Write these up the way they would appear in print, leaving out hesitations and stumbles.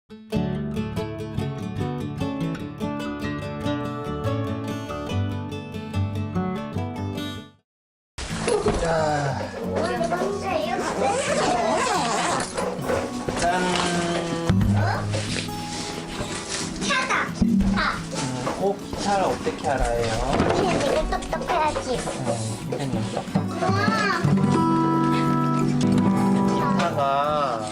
자, 짠. 기타를 어떻게 알아요? 되게 똑똑해야지. 선생님 똑똑하네. 기타가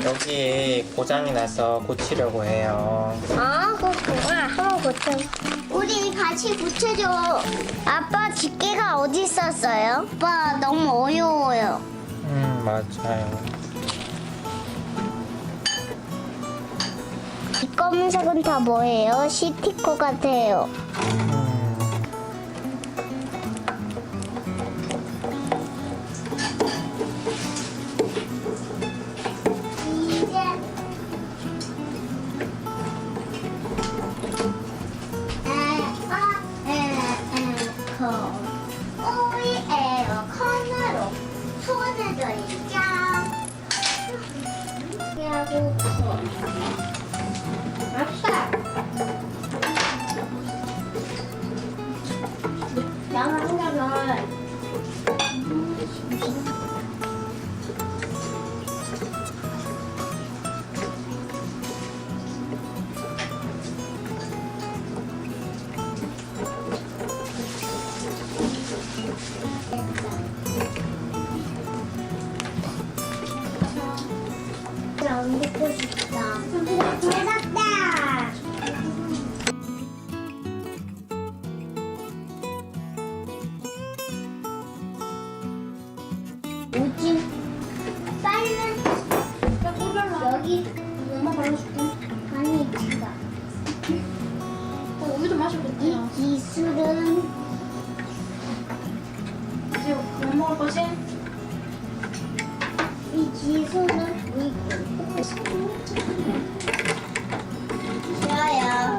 여기 고장이 나서 고치려고 해요. 아, 그렇구나. 한번 고쳐. 우리 같이 고쳐줘. 아빠 집게가 어디 있었어요? 아빠 너무 어려워요. 맞아요. 이 검은색은 다 뭐예요? 스티커 같아요. 우리 에어컨으로 손을 돌리자. 하고 아빠. 양한장을 안 듣고 싶다. 찾았다. 뭐지? 빨리 여기 엄마 발라줄게. 아니 지가 우유도 마셔볼게요. 이 기술은 이제 뭐 먹을 거지? 이 기술은 좋아요.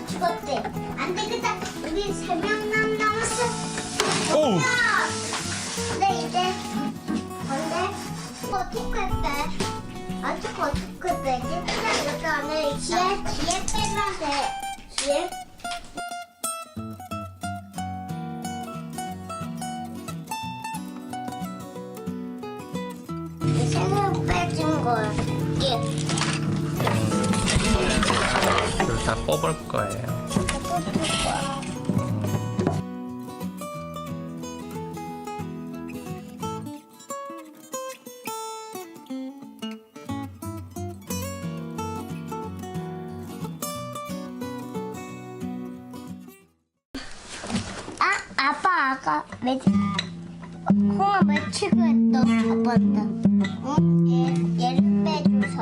죽었대. 안 되겠다. 우리 3명 남았어. 오! 근데 이제 근데 어떻게 빼? 어떻게 빼지? 그냥 이렇게 안에 뒤에 빼면 돼. 뒤에. 새로 빼준 거야. 이게. 이걸 다 뽑을 거예요. 아빠 아까 홍어 맺히고 했던 아빠한테 얘를 빼줘서